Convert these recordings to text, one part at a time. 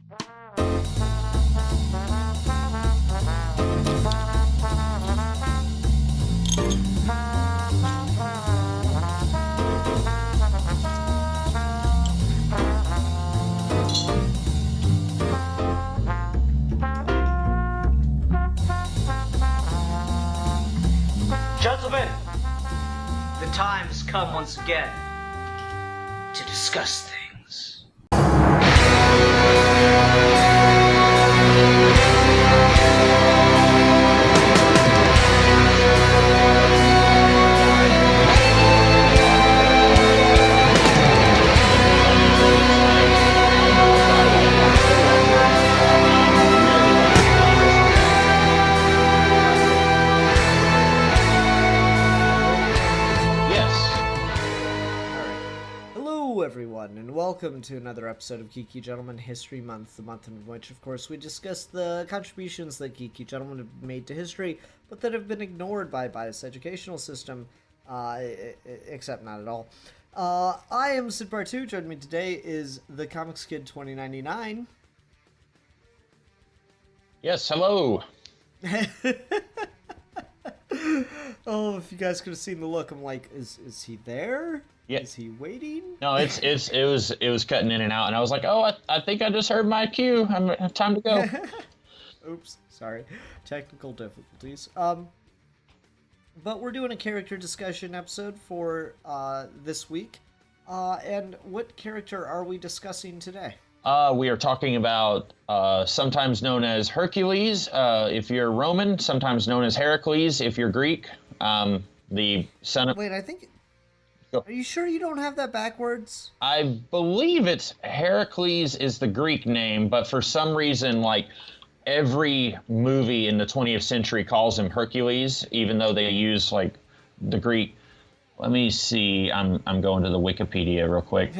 Gentlemen, the time has come once again to discuss things. And welcome to another episode of Geeky Gentlemen History Month, the month in which, of course, we discuss the contributions that geeky gentlemen have made to history, but that have been ignored by biased educational system, except not at all. I am Sid Bar2. Joining me today is the Comics Kid 2099. Yes, hello. Oh, if you guys could have seen the look, I'm like, is he there? Yeah. Is he waiting? No, it was cutting in and out, and I was like, oh, I think I just heard my cue. Time to go. Oops, sorry, technical difficulties. But we're doing a character discussion episode for this week. And what character are we discussing today? We are talking about sometimes known as Hercules if you're Roman, sometimes known as Hercules if you're Greek. The son of. Wait, I think. Are you sure you don't have that backwards? I believe it's Hercules is the Greek name, but for some reason, like, every movie in the 20th century calls him Hercules, even though they use, like, the Greek. Let me see. I'm going to the Wikipedia real quick.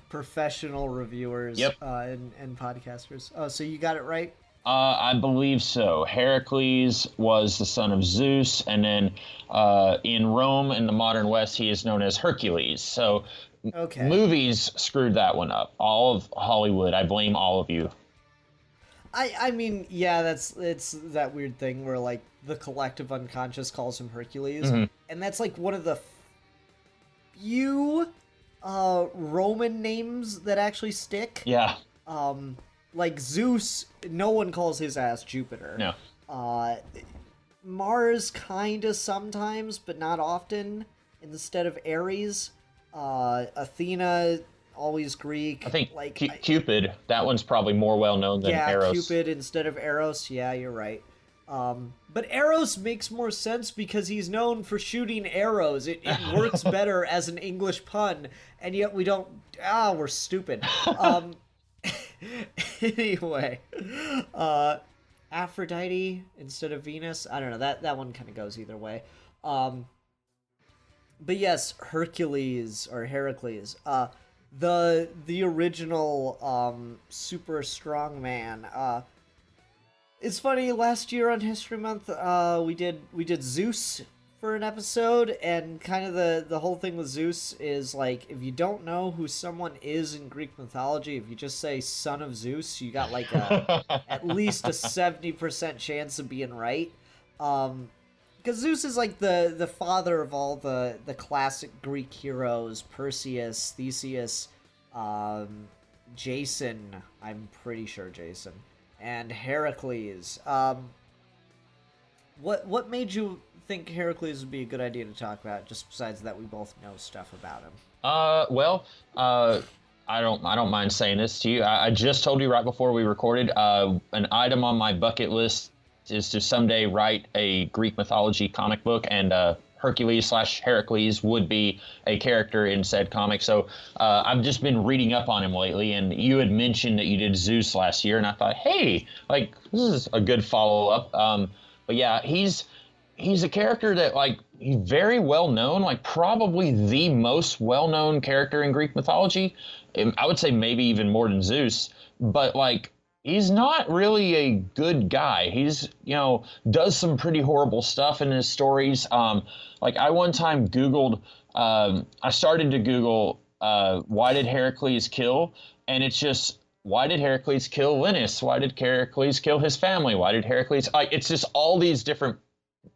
Professional reviewers. Yep. And podcasters. Oh, so you got it right? I believe so. Heracles was the son of Zeus, and then in Rome, in the modern West, he is known as Hercules. So okay. Movies screwed that one up. All of Hollywood, I blame all of you. I mean, yeah, it's that weird thing where, like, the collective unconscious calls him Hercules, and that's, like, one of the few Roman names that actually stick. Yeah. Like, Zeus, no one calls his ass Jupiter. No. Mars, kinda sometimes, but not often. Instead of Ares. Athena, always Greek. I think like Cupid, that one's probably more well-known than Eros. Yeah, Cupid instead of Eros. Yeah, you're right. But Eros makes more sense because he's known for shooting arrows. It works better as an English pun, and yet we don't... we're stupid. Anyway, Aphrodite instead of Venus. I don't know. That one kind of goes either way. But yes, Hercules or Heracles. The original super strong man. It's funny. Last year on History Month, we did Zeus for an episode, and kind of the whole thing with Zeus is, like, if you don't know who someone is in Greek mythology, if you just say son of Zeus, you got like at least a 70% chance of being right. Because Zeus is like the father of all the classic Greek heroes: Perseus, Theseus, Jason. I'm pretty sure Jason, and Heracles. What made you think Heracles would be a good idea to talk about, just besides that we both know stuff about him? Well, I don't mind saying this to you. I just told you right before we recorded, an item on my bucket list is to someday write a Greek mythology comic book, and Hercules/Heracles would be a character in said comic. So I've just been reading up on him lately, and you had mentioned that you did Zeus last year, and I thought, hey, like, this is a good follow-up. But yeah, he's a character that, like, he's very well known, like probably the most well-known character in Greek mythology. I would say maybe even more than Zeus, but, like, he's not really a good guy. He's, does some pretty horrible stuff in his stories. Like, I one time Googled, I started to Google, why did Heracles kill? And it's just why did Heracles kill Linus? Why did Heracles kill his family? Why did Heracles, like, it's just all these different,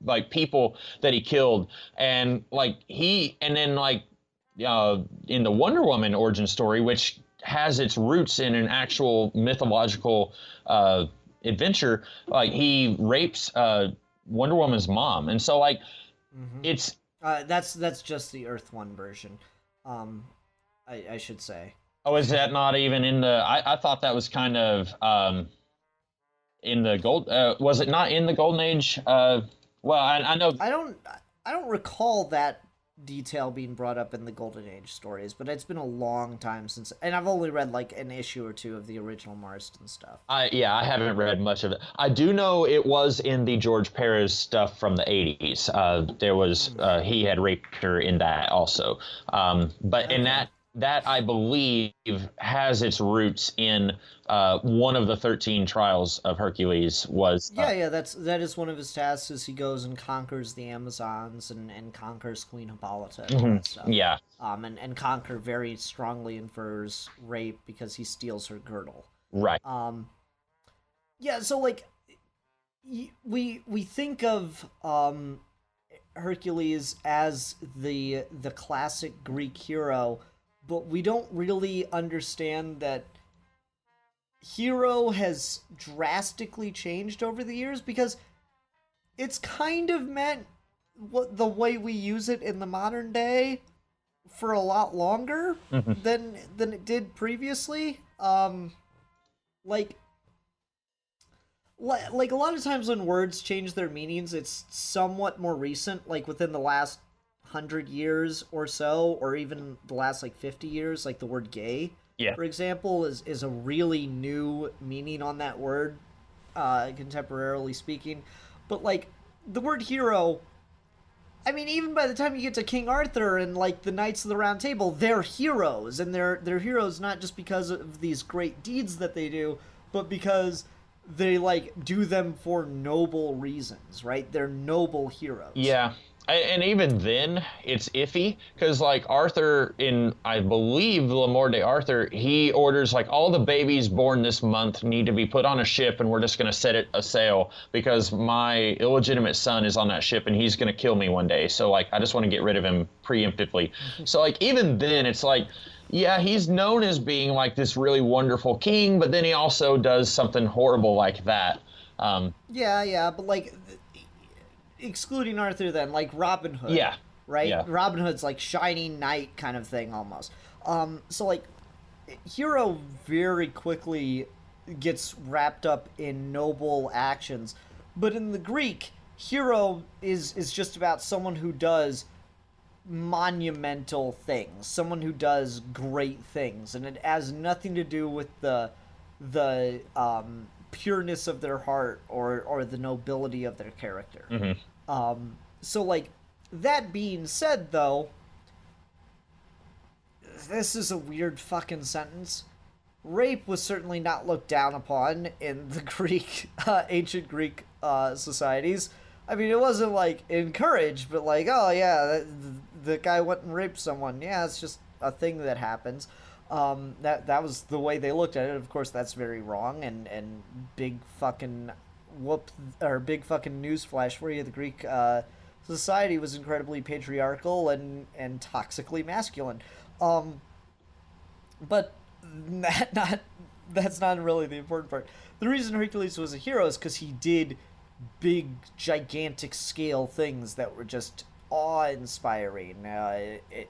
like, people that he killed. And like and then like in the Wonder Woman origin story, which has its roots in an actual mythological adventure, like he rapes Wonder Woman's mom. And so like it's that's just the Earth One version, I should say. Oh, is that not even in the? I thought that was kind of in the gold. Was it not in the Golden Age? Well, I know. I don't recall that detail being brought up in the Golden Age stories, but it's been a long time since, and I've only read like an issue or two of the original Marston stuff. I haven't read much of it. I do know it was in the George Perez stuff from the 80s. There was he had raped her in that also, but okay. In that I believe has its roots in one of the 13 trials of Hercules was... that is one of his tasks, is he goes and conquers the Amazons and conquers Queen Hippolyta and all that stuff. Yeah. And Conquer very strongly infers rape because he steals her girdle. Right. Yeah, so like we think of Hercules as the classic Greek hero, but we don't really understand that hero has drastically changed over the years, because it's kind of meant the way we use it in the modern day for a lot longer than it did previously. Like a lot of times when words change their meanings, it's somewhat more recent, like within the last 100 years or so, or even the last like 50 years. Like the word gay, for example, is a really new meaning on that word, contemporarily speaking. But like the word hero, I mean, even by the time you get to King Arthur and like the Knights of the Round Table, they're heroes, and they're heroes not just because of these great deeds that they do, but because they like do them for noble reasons, right? They're noble heroes. Yeah. And even then, it's iffy, because like Arthur in, I believe, Le Morte d'Arthur, he orders like all the babies born this month need to be put on a ship, and we're just going to set it a sail because my illegitimate son is on that ship and he's going to kill me one day. So like, I just want to get rid of him preemptively. So like, even then, it's like, yeah, he's known as being like this really wonderful king, but then he also does something horrible like that. Yeah, but like... excluding Arthur, then, like Robin Hood. Yeah. Right? Yeah. Robin Hood's like shining knight kind of thing almost. So like hero very quickly gets wrapped up in noble actions. But in the Greek, hero is just about someone who does monumental things, someone who does great things, and it has nothing to do with the pureness of their heart or the nobility of their character. So like, that being said, though, this is a weird fucking sentence. Rape was certainly not looked down upon in the Greek ancient Greek societies. I mean, it wasn't like encouraged, but like, oh yeah, the guy went and raped someone. Yeah, it's just a thing that happens. That was the way they looked at it. Of course, that's very wrong, and big fucking big fucking newsflash for you: the Greek society was incredibly patriarchal and toxically masculine. But that's not really the important part. The reason Hercules was a hero is because he did big, gigantic scale things that were just awe-inspiring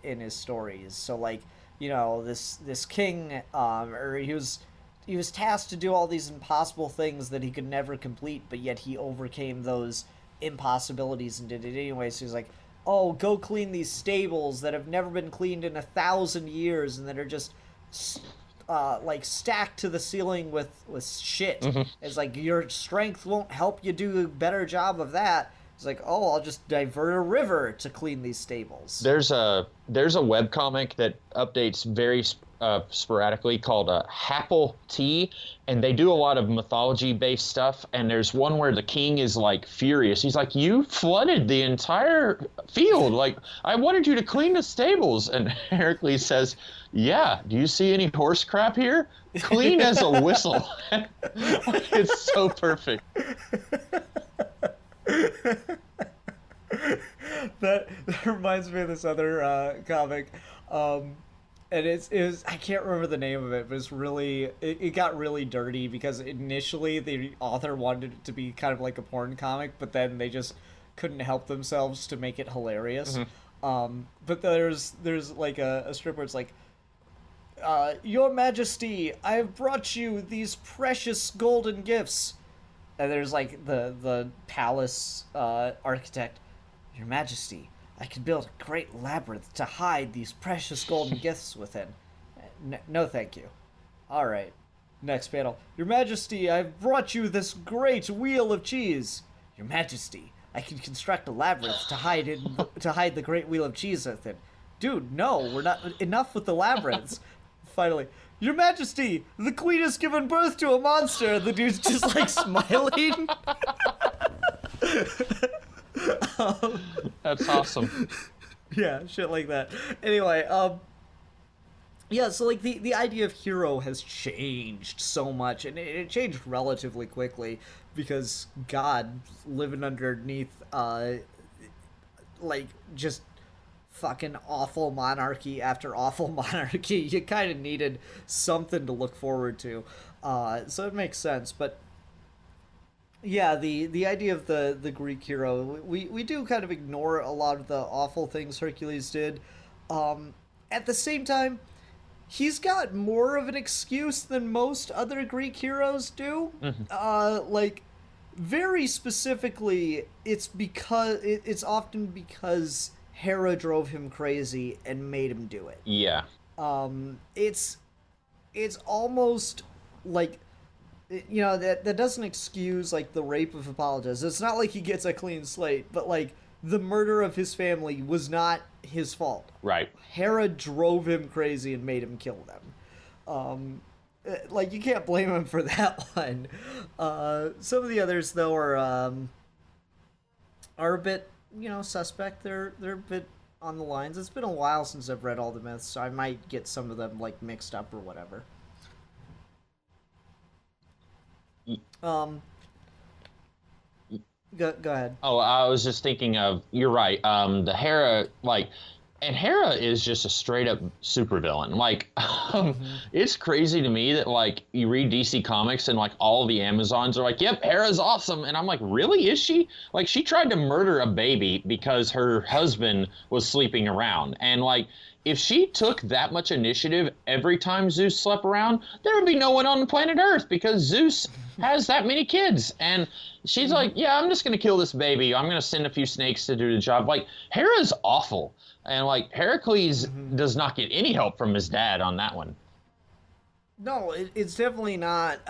in his stories. So like, you know, this king, or he was tasked to do all these impossible things that he could never complete, but yet he overcame those impossibilities and did it anyway. So he's like, oh, go clean these stables that have never been cleaned in 1,000 years and that are just like stacked to the ceiling with shit. It's like, your strength won't help you do a better job of that. It's like, oh, I'll just divert a river to clean these stables. There's a webcomic that updates very sporadically called Happle Tea, and they do a lot of mythology-based stuff. And there's one where the king is like furious. He's like, "You flooded the entire field. Like, I wanted you to clean the stables." And Hercules says, "Yeah. Do you see any horse crap here? Clean as a whistle." It's so perfect. That reminds me of this other comic, and it was I can't remember the name of it, but it got really dirty because initially the author wanted it to be kind of like a porn comic, but then they just couldn't help themselves to make it hilarious. But there's like a strip where it's like, "Your Majesty, I have brought you these precious golden gifts," and there's like the palace architect. "Your Majesty, I can build a great labyrinth to hide these precious golden gifts within." No, thank you. All right. Next panel. "Your Majesty, I've brought you this great wheel of cheese." "Your Majesty, I can construct a labyrinth to hide the great wheel of cheese within." Dude, no, we're not enough with the labyrinths. Finally, "Your Majesty, the queen has given birth to a monster." The dude's just like smiling. That's awesome. Yeah, shit like that. Anyway, yeah, so like the idea of hero has changed so much, and it changed relatively quickly because God living underneath like just fucking awful monarchy after awful monarchy, you kind of needed something to look forward to. So it makes sense, but yeah, the idea of the Greek hero, we do kind of ignore a lot of the awful things Hercules did. At the same time, he's got more of an excuse than most other Greek heroes do. Like, very specifically, it's often because Hera drove him crazy and made him do it. Yeah. It's almost like, you know, that doesn't excuse like the rape of Hippolytus. It's not like he gets a clean slate, but like the murder of his family was not his fault. Right. Hera drove him crazy and made him kill them. Like, you can't blame him for that one. Some of the others though are a bit, you know, suspect. They're a bit on the lines. It's been a while since I've read all the myths, so I might get some of them like mixed up or whatever. Go ahead. Oh, I was just thinking of, you're right. The Hera, like, and Hera is just a straight up supervillain. Like, it's crazy to me that like you read DC Comics and like all the Amazons are like, "Yep, Hera's awesome," and I'm like, really? Is she? Like, she tried to murder a baby because her husband was sleeping around, and like, if she took that much initiative every time Zeus slept around, there would be no one on the planet Earth because Zeus has that many kids. And she's like, "Yeah, I'm just going to kill this baby. I'm going to send a few snakes to do the job." Like, Hera's awful. And like, Heracles does not get any help from his dad on that one. No, it's definitely not.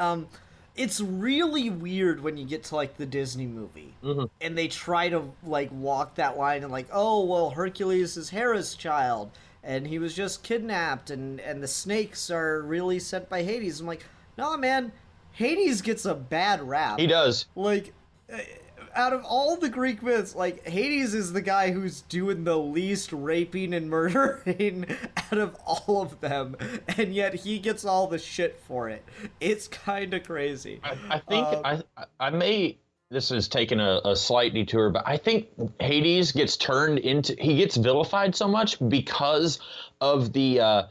It's really weird when you get to like the Disney movie and they try to like walk that line and like, "Oh, well, Hercules is Hera's child and he was just kidnapped and the snakes are really sent by Hades." I'm like, no, man, Hades gets a bad rap. He does. Like, out of all the Greek myths, like, Hades is the guy who's doing the least raping and murdering out of all of them, and yet he gets all the shit for it. It's kind of crazy. I think I may, this is taking a slight detour, but I think Hades gets he gets vilified so much because of the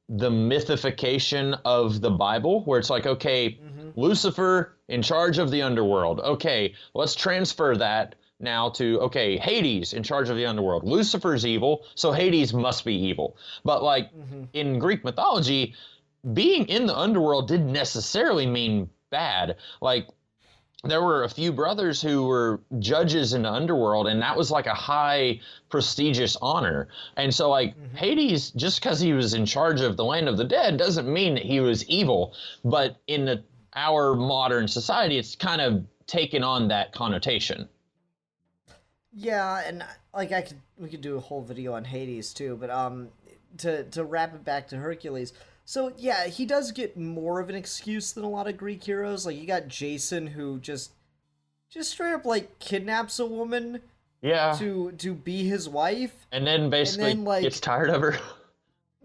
mythification of the Bible, where it's like, okay, Lucifer in charge of the underworld. Okay, let's transfer that now to, okay, Hades in charge of the underworld. Lucifer's evil, so Hades must be evil. But like in Greek mythology, being in the underworld didn't necessarily mean bad. Like, there were a few brothers who were judges in the underworld, and that was like a high prestigious honor. And so like Hades, just because he was in charge of the land of the dead doesn't mean that he was evil. But in our modern society, it's kind of taken on that connotation. Yeah, and like we could do a whole video on Hades too, but to wrap it back to Hercules, So yeah, he does get more of an excuse than a lot of Greek heroes. Like you got Jason who just straight up like kidnaps a woman Yeah. to be his wife. And then basically like, gets tired of her.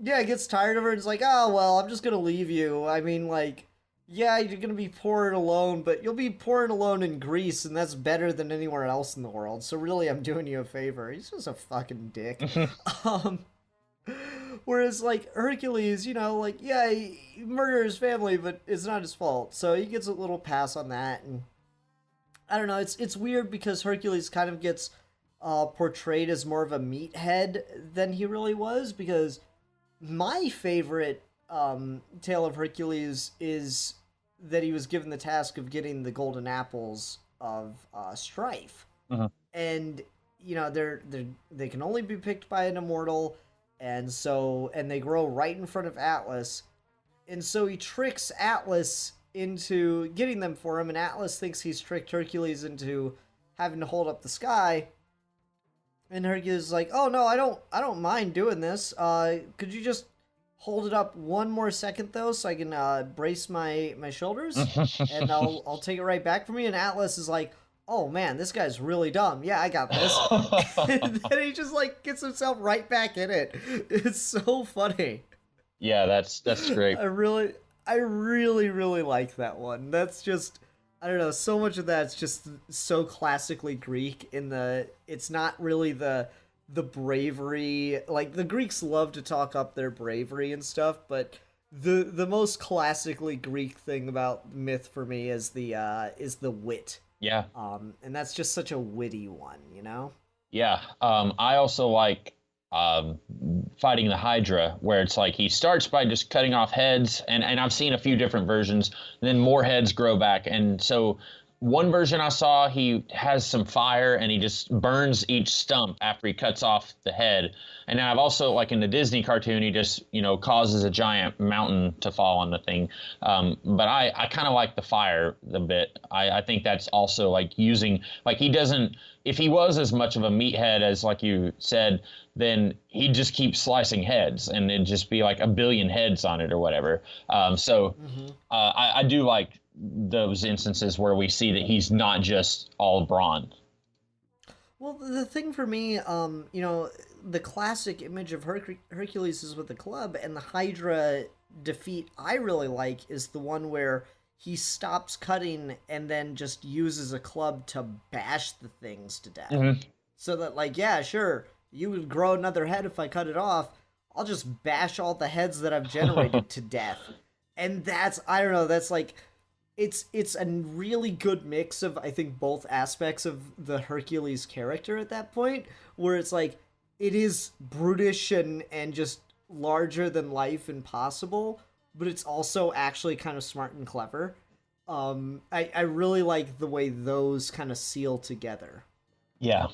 Yeah, gets tired of her and is like, oh well, I'm just gonna leave you. I mean, like, yeah, you're gonna be poor and alone, but you'll be poor and alone in Greece, and that's better than anywhere else in the world. So really, I'm doing you a favor. He's just a fucking dick. um, Whereas like Hercules, you know, like yeah, he murdered his family, but it's not his fault, so he gets a little pass on that. And I don't know, it's weird because Hercules kind of gets portrayed as more of a meathead than he really was, because my favorite tale of Hercules is that he was given the task of getting the golden apples of strife. And you know they can only be picked by an immortal, and they grow right in front of Atlas, and so he tricks Atlas into getting them for him, and Atlas thinks he's tricked Hercules into having to hold up the sky. And Hercules is like, "Oh no, I don't mind doing this. Could you just hold it up one more second though, so I can brace my shoulders, and I'll take it right back from you." And Atlas is like, "Oh man, this guy's really dumb. Yeah, I got this." And then he just like gets himself right back in it. It's so funny. Yeah, that's great. I really like that one. That's just, I don't know, so much of that's just so classically Greek in it's not really the bravery. Like the Greeks love to talk up their bravery and stuff, but the most classically Greek thing about myth for me is the wit. Yeah. And that's just such a witty one, you know? Yeah. I also like fighting the Hydra, where it's like he starts by just cutting off heads, and I've seen a few different versions, and then more heads grow back. And so one version I saw, he has some fire and he just burns each stump after he cuts off the head. And then I've also, like in the Disney cartoon, he just, causes a giant mountain to fall on the thing. But I kind of like the fire a bit. I think that's also like using, like he doesn't, if he was as much of a meathead as like you said, then he'd just keep slicing heads and it'd just be like a billion heads on it or whatever. I do like those instances where we see that he's not just all brawn. Well, the thing for me, the classic image of Hercules is with the club, and the Hydra defeat I really like is the one where he stops cutting and then just uses a club to bash the things to death. Mm-hmm. So that, like, yeah, sure, you would grow another head if I cut it off. I'll just bash all the heads that I've generated to death. And that's, I don't know, that's like, it's a really good mix of, I think, both aspects of the Hercules character at that point, where it's like, it is brutish and just larger than life and possible, but it's also actually kind of smart and clever. I really like the way those kind of seal together. Yeah.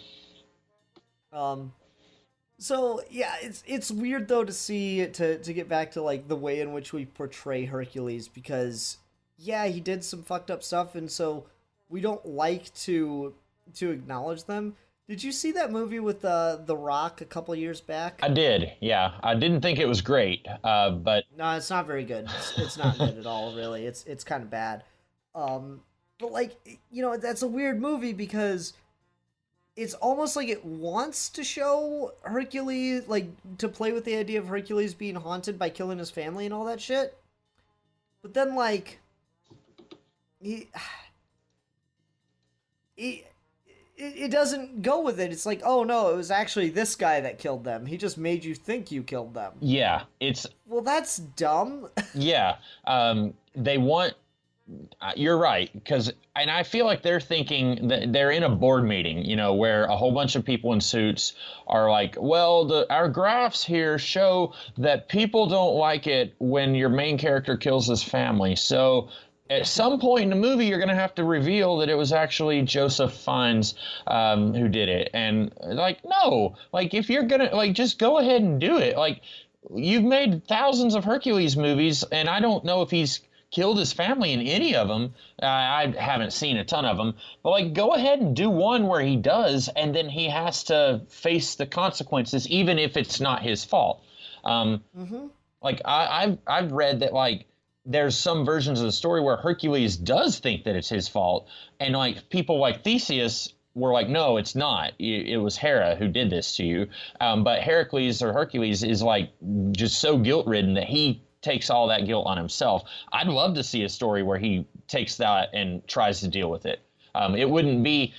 So yeah, it's weird though to see to get back to like the way in which we portray Hercules, because yeah, he did some fucked up stuff, and so we don't like to acknowledge them. Did you see that movie with The Rock a couple years back? I did, yeah. I didn't think it was great, but... No, it's not very good. It's not good at all, really. It's kind of bad. But, like, that's a weird movie because it's almost like it wants to show Hercules, like, to play with the idea of Hercules being haunted by killing his family and all that shit. But then, like, it doesn't go with it. It's like, oh no, it was actually this guy that killed them. He just made you think you killed them. Yeah, it's... Well, that's dumb. Yeah, they want... You're right, and I feel like they're thinking that they're in a board meeting, where a whole bunch of people in suits are like, well, our graphs here show that people don't like it when your main character kills his family, so... At some point in the movie, you're going to have to reveal that it was actually Joseph Fiennes who did it. And, like, no. Like, if you're going to, like, just go ahead and do it. Like, you've made thousands of Hercules movies, and I don't know if he's killed his family in any of them. I haven't seen a ton of them. But, like, go ahead and do one where he does, and then he has to face the consequences, even if it's not his fault. Like I've read that like there's some versions of the story where Hercules does think that it's his fault, and like people like Theseus were like, no, it's not. It was Hera who did this to you. But Heracles or Hercules is like just so guilt ridden that he takes all that guilt on himself. I'd love to see a story where he takes that and tries to deal with it. It wouldn't be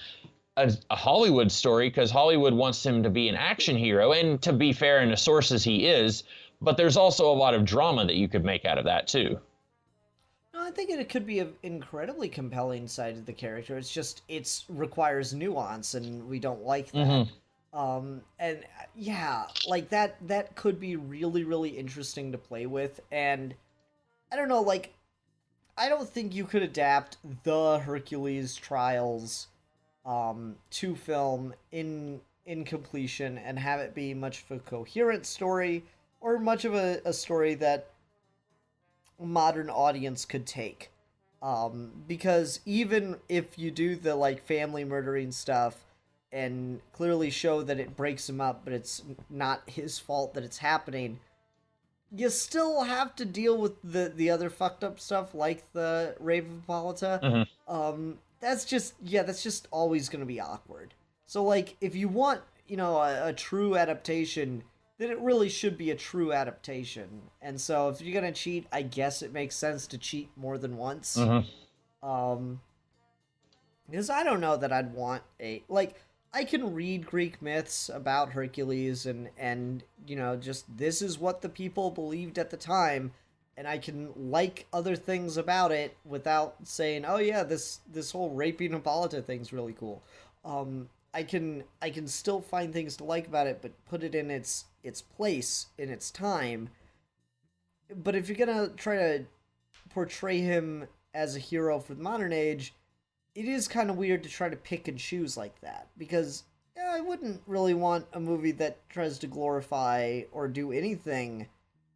a Hollywood story because Hollywood wants him to be an action hero, and to be fair, in the sources he is. But there's also a lot of drama that you could make out of that too. No, I think it could be an incredibly compelling side of the character. It's just it requires nuance, and we don't like that. And yeah, like that could be really, really interesting to play with. And I don't know, like I don't think you could adapt the Hercules trials to film in completion and have it be much of a coherent story or much of a story that a modern audience could take. Because even if you do the like family murdering stuff and clearly show that it breaks him up, but it's not his fault that it's happening, you still have to deal with the other fucked up stuff like the rape of Hippolyta. That's just always going to be awkward. So like if you want, a true adaptation, then it really should be a true adaptation. And so if you're going to cheat, I guess it makes sense to cheat more than once. Because I don't know that I'd want I can read Greek myths about Hercules and just this is what the people believed at the time, and I can like other things about it without saying, oh yeah, this whole raping Hippolyta thing's really cool. I can still find things to like about it, but put it in its place, in its time. But if you're gonna try to portray him as a hero for the modern age, it is kind of weird to try to pick and choose like that, because I wouldn't really want a movie that tries to glorify or do anything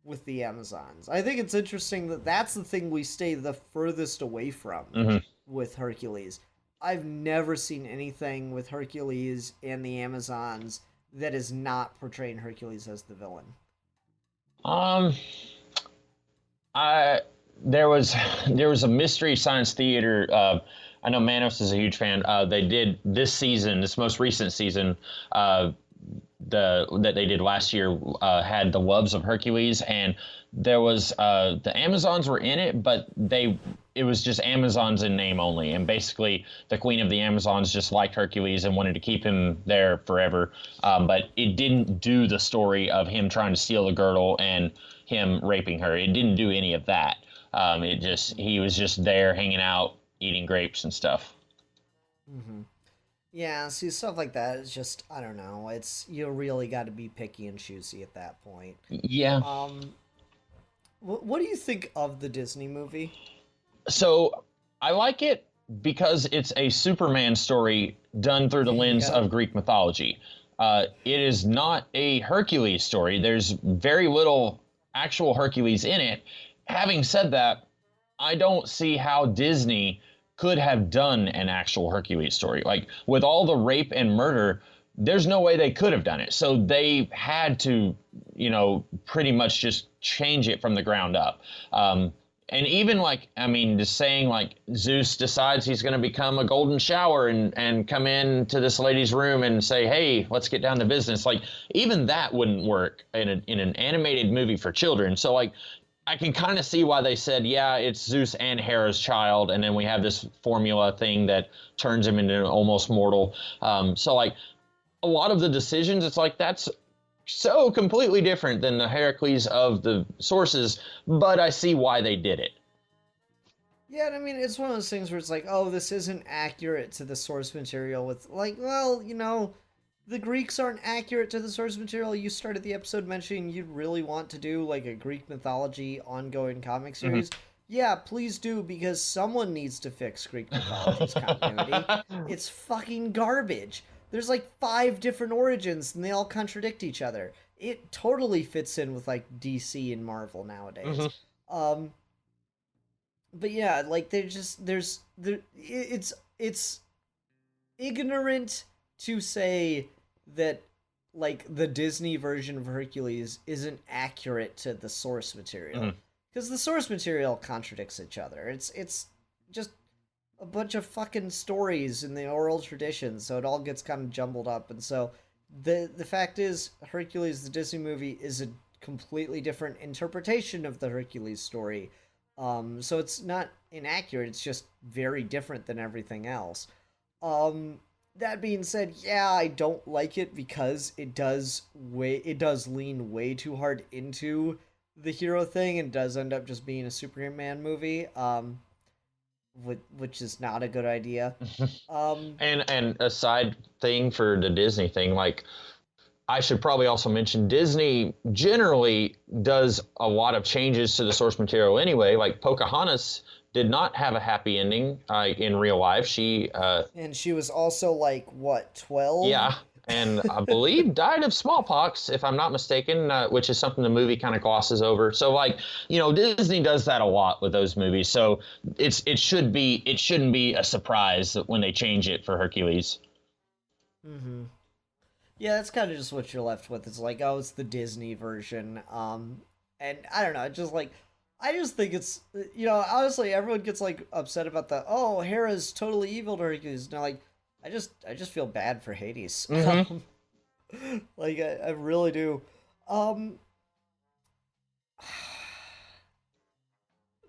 with the Amazons. I think it's interesting that that's the thing we stay the furthest away from with Hercules. I've never seen anything with Hercules and the Amazons that is not portraying Hercules as the villain. There was a Mystery Science Theater. I know Manos is a huge fan. They did this season, this most recent season, that they did last year, had the Loves of Hercules, and there was the Amazons were in it, but it was just Amazons in name only, and basically the Queen of the Amazons just liked Hercules and wanted to keep him there forever, but it didn't do the story of him trying to steal the girdle and him raping her. It didn't do any of that. He was just there hanging out, eating grapes and stuff. Yeah, see, stuff like that is just, I don't know, you really got to be picky and choosy at that point. Yeah. What do you think of the Disney movie? So I like it because it's a Superman story done through the lens of Greek mythology. It is not a Hercules story. There's very little actual Hercules in it. Having said that, I don't see how Disney could have done an actual Hercules story. Like, with all the rape and murder, there's no way they could have done it. So they had to, pretty much just change it from the ground up. And even just saying like Zeus decides he's going to become a golden shower and come into this lady's room and say, hey, let's get down to business. Like, even that wouldn't work in an animated movie for children. So like, I can kind of see why they said, yeah, it's Zeus and Hera's child, and then we have this formula thing that turns him into an almost mortal. So like, a lot of the decisions, it's like, that's so completely different than the Heracles of the sources, but I see why they did it. Yeah, I mean, it's one of those things where it's like, oh, this isn't accurate to the source material with, like, well, the Greeks aren't accurate to the source material. You started the episode mentioning you'd really want to do, like, a Greek mythology ongoing comic series. Yeah, please do, because someone needs to fix Greek mythology's continuity. It's fucking garbage. There's like 5 different origins, and they all contradict each other. It totally fits in with like DC and Marvel nowadays. But yeah, like it's ignorant to say that like the Disney version of Hercules isn't accurate to the source material, because the source material contradicts each other. It's just a bunch of fucking stories in the oral tradition, so it all gets kind of jumbled up. And so the fact is, Hercules the Disney movie is a completely different interpretation of the Hercules story. So it's not inaccurate, it's just very different than everything else. That being said, yeah, I don't like it because it does lean way too hard into the hero thing and does end up just being a Superman movie. Which is not a good idea. And a side thing for the Disney thing, like I should probably also mention Disney generally does a lot of changes to the source material anyway. Like Pocahontas did not have a happy ending in real life. And she was also like what, 12? Yeah, and I believe died of smallpox, if I'm not mistaken, which is something the movie kind of glosses over. So, like, you know, Disney does that a lot with those movies. So it shouldn't be a surprise when they change it for Hercules. Mm-hmm. Yeah, that's kind of just what you're left with. It's like, oh, it's the Disney version. And I don't know, it's just like, I just think it's, you know, honestly, everyone gets like upset about oh, Hera's totally evil to Hercules. Now, like, I just feel bad for Hades. Like, I really do.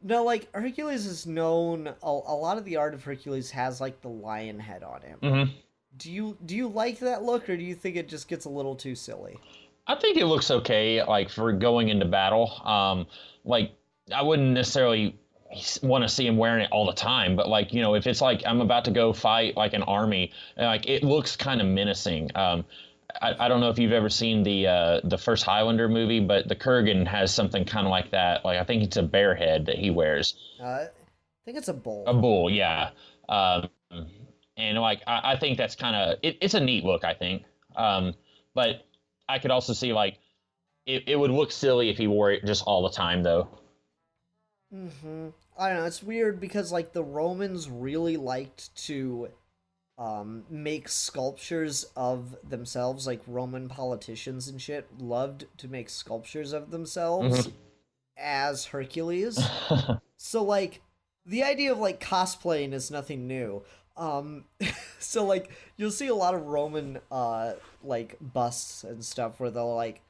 No, like, Hercules is known, a lot of the art of Hercules has like the lion head on him. Do you like that look, or do you think it just gets a little too silly? I think it looks okay, like for going into battle. Like I wouldn't necessarily want to see him wearing it all the time, but like, you know, if it's like I'm about to go fight like an army, like it looks kind of menacing. I don't know if you've ever seen the first Highlander movie, but the Kurgan has something kind of like that. Like I think it's a bear head that he wears. I think it's a bull. A bull, yeah. And like I think that's kind of it's a neat look, I think. But I could also see like it would look silly if he wore it just all the time, though. I don't know. It's weird because like the Romans really liked to make sculptures of themselves. Like Roman politicians and shit loved to make sculptures of themselves as Hercules. So like the idea of like cosplaying is nothing new. So like you'll see a lot of Roman like busts and stuff where they'll like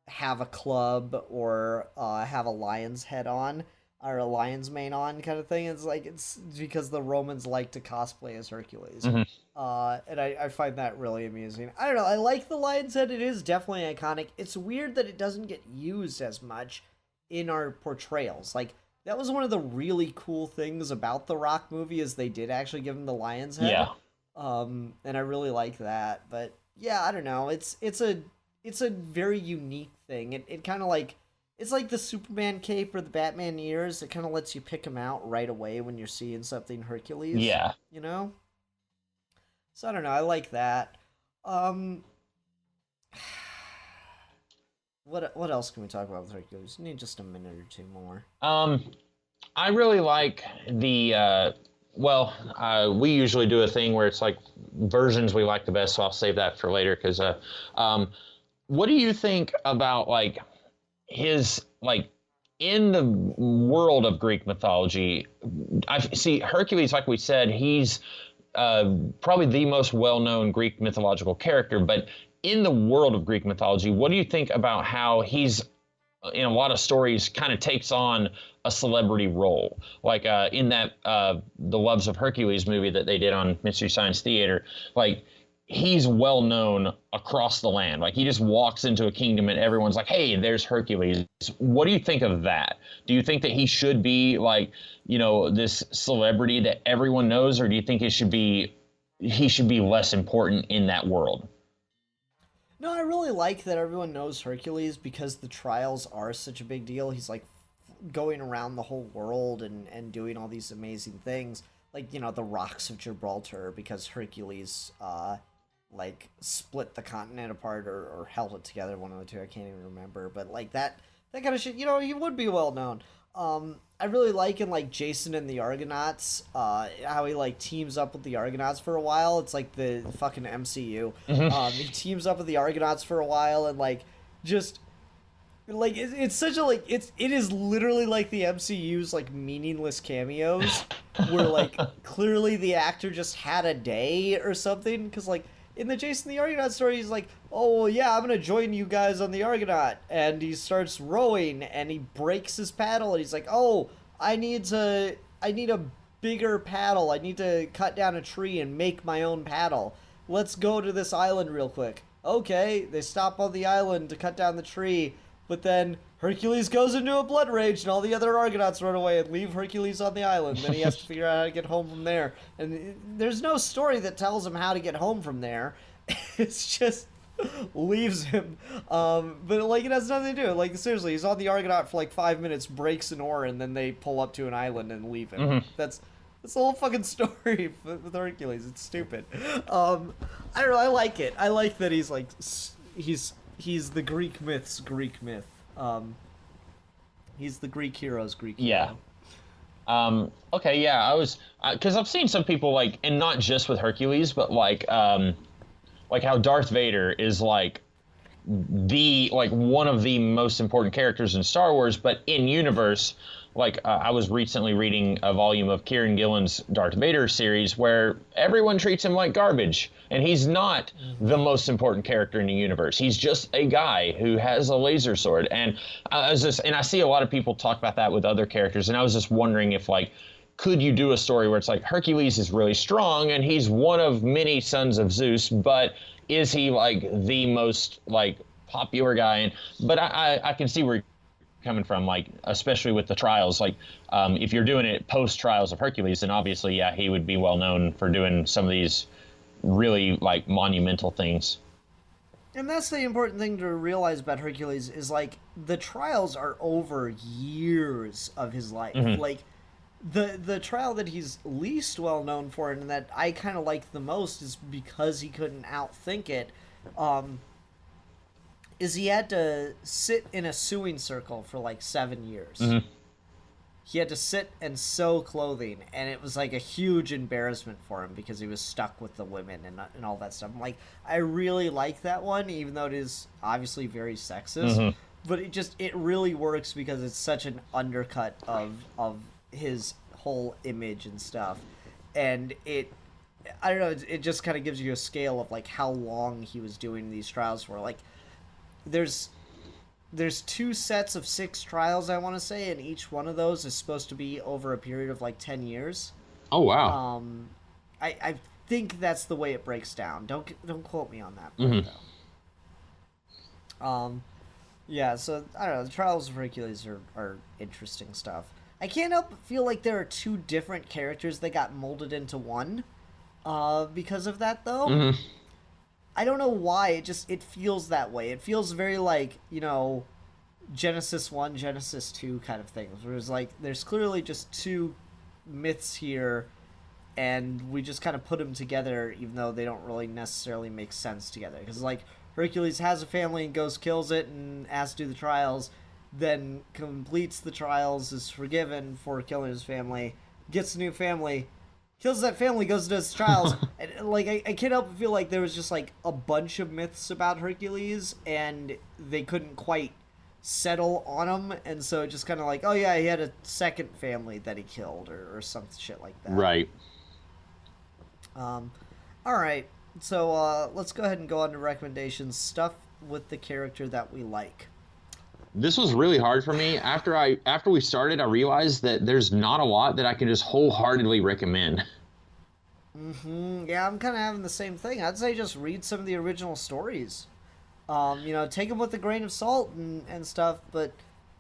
have a club or have a lion's head on or a lion's mane on kind of thing. It's like it's because the Romans like to cosplay as Hercules. And I find that really amusing. I don't know, I like the lion's head. It is definitely iconic. It's weird that it doesn't get used as much in our portrayals. Like that was one of the really cool things about the Rock movie is they did actually give him the lion's head. Yeah. And I really like that. But yeah, I don't know. It's a very unique thing. It kind of like it's like the Superman cape or the Batman ears. It kind of lets you pick them out right away when you're seeing something Hercules. Yeah. You know. So I don't know. I like that. What else can we talk about with Hercules? Need just a minute or two more. I really like the we usually do a thing where it's like versions we like the best, so I'll save that for later. Because what do you think about like his like in the world of Greek mythology? I see Hercules, like we said, he's probably the most well-known Greek mythological character, but in the world of Greek mythology, what do you think about how he's, in a lot of stories, kind of takes on a celebrity role? Like in that The Loves of Hercules movie that they did on Mystery Science Theater, like he's well known across the land. Like he just walks into a kingdom and everyone's like, hey, there's Hercules. What do you think of that? Do you think that he should be like, you know, this celebrity that everyone knows, or do you think he should be less important in that world? No, I really like that everyone knows Hercules because the trials are such a big deal. He's like going around the whole world and doing all these amazing things. Like, you know, the rocks of Gibraltar because Hercules like split the continent apart or held it together, one of the two, I can't even remember. But like that kind of shit, you know, he would be well known. I really like in like Jason and the Argonauts, how he like teams up with the Argonauts for a while. It's like the fucking MCU. He teams up with the Argonauts for a while and like just like it's such a like it is literally like the MCU's like meaningless cameos where like clearly the actor just had a day or something because like in the Jason the Argonaut story he's like, oh yeah, I'm gonna join you guys on the Argonaut, and he starts rowing and he breaks his paddle and he's like, oh, I need a bigger paddle, I need to cut down a tree and make my own paddle, let's go to this island real quick. Okay, they stop on the island to cut down the tree. But then Hercules goes into a blood rage and all the other Argonauts run away and leave Hercules on the island. Then he has to figure out how to get home from there. And there's no story that tells him how to get home from there. It's just leaves him. But like it has nothing to do. Like seriously, he's on the Argonaut for like 5 minutes, breaks an oar, and then they pull up to an island and leave him. That's the whole fucking story with Hercules. It's stupid. I don't know. I like it. I like that he's like he's the Greek myth's Greek myth. He's the Greek hero's Greek hero. Yeah. Okay, yeah, I was... Because I've seen some people, like, and not just with Hercules, but, like how Darth Vader is, like, one of the most important characters in Star Wars, but in universe... Like, I was recently reading a volume of Kieran Gillen's Darth Vader series where everyone treats him like garbage. And he's not the most important character in the universe. He's just a guy who has a laser sword. And I see a lot of people talk about that with other characters. And I was just wondering if, like, could you do a story where it's like Hercules is really strong and he's one of many sons of Zeus, but is he, like, the most, like, popular guy? But I can see where coming from, like, especially with the trials, like, if you're doing it post trials of Hercules, then obviously, yeah, he would be well known for doing some of these really, like, monumental things. And that's the important thing to realize about Hercules is, like, the trials are over years of his life. Like, the trial that he's least well known for and that I kind of like the most is because he couldn't outthink it, is he had to sit in a sewing circle for like 7 years. He had to sit and sew clothing, and it was like a huge embarrassment for him because he was stuck with the women and all that stuff. I'm like, I really like that one, even though it is obviously very sexist. But it really works because it's such an undercut of his whole image and stuff. And I don't know, it just kind of gives you a scale of like how long he was doing these trials for. Like, there's 2 sets of 6 trials, I want to say, and each one of those is supposed to be over a period of like 10 years. Oh wow! I think that's the way it breaks down. Don't quote me on that part, though. Yeah. So I don't know. The trials of Hercules are interesting stuff. I can't help but feel like there are 2 different characters that got molded into one, because of that, though. I don't know why, it feels that way. It feels very like, you know, Genesis 1, Genesis 2 kind of things. Where it's like, there's clearly just 2 myths here, and we just kind of put them together, even though they don't really necessarily make sense together. Because, like, Hercules has a family and goes, kills it, and has to do the trials, then completes the trials, is forgiven for killing his family, gets a new family, kills that family, goes to his trials, and like I can't help but feel like there was just like a bunch of myths about Hercules, and they couldn't quite settle on them, and so it just kind of like, oh yeah, he had a second family that he killed, or some shit like that. Right. All right, so let's go ahead and go on to recommendations. Stuff with the character that we like. This was really hard for me. After we started, I realized that there's not a lot that I can just wholeheartedly recommend. Yeah, I'm kind of having the same thing. I'd say just read some of the original stories. You know, take them with a grain of salt and stuff. But,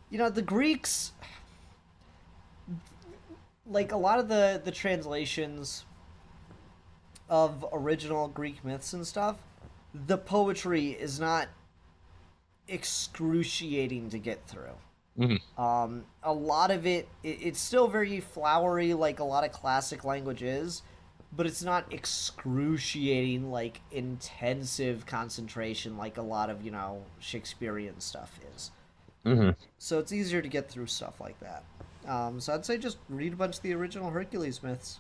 you know, the Greeks, like a lot of the translations of original Greek myths and stuff, the poetry is not excruciating to get through. A lot of it's still very flowery, like a lot of classic language is, but it's not excruciating, like intensive concentration like a lot of, you know, Shakespearean stuff is. So it's easier to get through stuff like that. So I'd say just read a bunch of the original Hercules myths.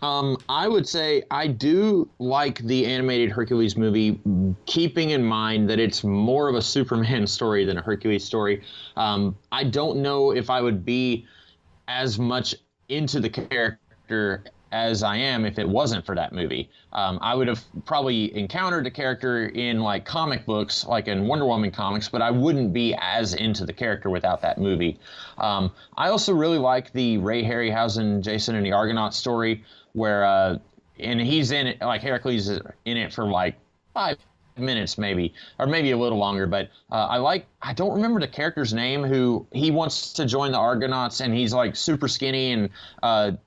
I would say I do like the animated Hercules movie, keeping in mind that it's more of a Superman story than a Hercules story. I don't know if I would be as much into the character as I am if it wasn't for that movie. I would have probably encountered the character in like comic books, like in Wonder Woman comics, but I wouldn't be as into the character without that movie. I also really like the Ray Harryhausen, Jason and the Argonaut story where, and he's in it, like Heracles is in it for like 5 minutes maybe, or maybe a little longer, but I don't remember the character's name who he wants to join the Argonauts, and he's like super skinny, and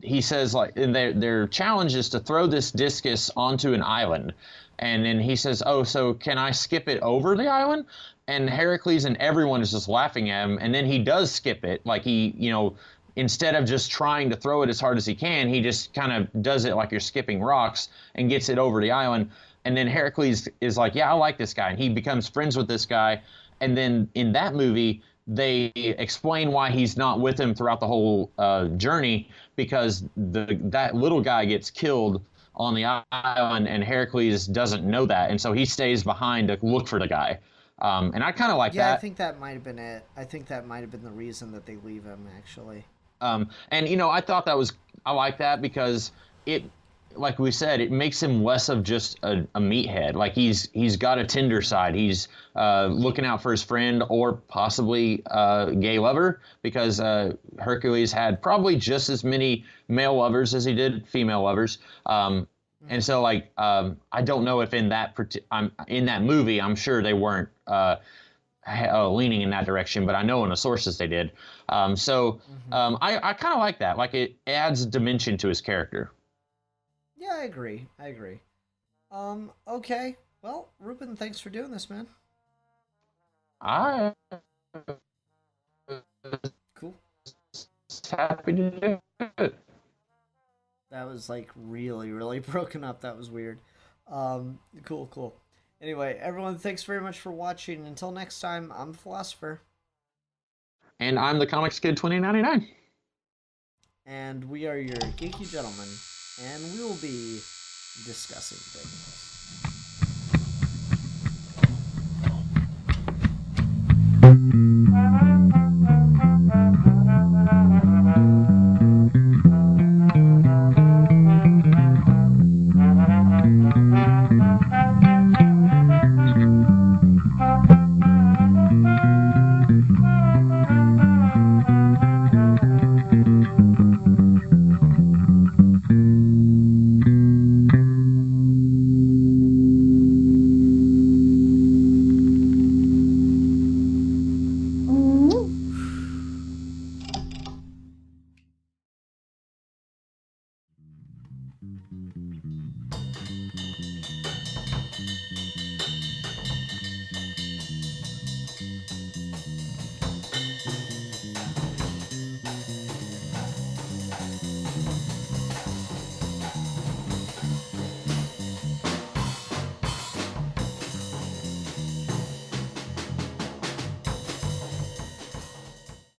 he says like, and their challenge is to throw this discus onto an island, and then he says, oh, so can I skip it over the island? And Heracles and everyone is just laughing at him, and then he does skip it, like he, instead of just trying to throw it as hard as he can, he just kind of does it like you're skipping rocks and gets it over the island. And then Heracles is like, yeah, I like this guy. And he becomes friends with this guy. And then in that movie, they explain why he's not with him throughout the whole journey, because that little guy gets killed on the island and Heracles doesn't know that. And so he stays behind to look for the guy. And I kind of like that. Yeah, I think that might have been it. I think that might have been the reason that they leave him, actually. And, I like that because it, like we said, it makes him less of just a meathead. Like he's got a tender side. He's looking out for his friend or possibly a gay lover, because Hercules had probably just as many male lovers as he did female lovers. And so, like, I don't know if in that movie, I'm sure they weren't leaning in that direction, but I know in the sources they did. I kind of like that. Like, it adds dimension to his character. Yeah, I agree. Okay. Well, Ruben, thanks for doing this, man. Cool. Happy to do it. That was like really, really broken up. That was weird. Cool. Anyway, everyone, thanks very much for watching. Until next time, I'm Philosopher. And I'm the Comics Kid 2099. And we are your geeky gentlemen. And we will be discussing things.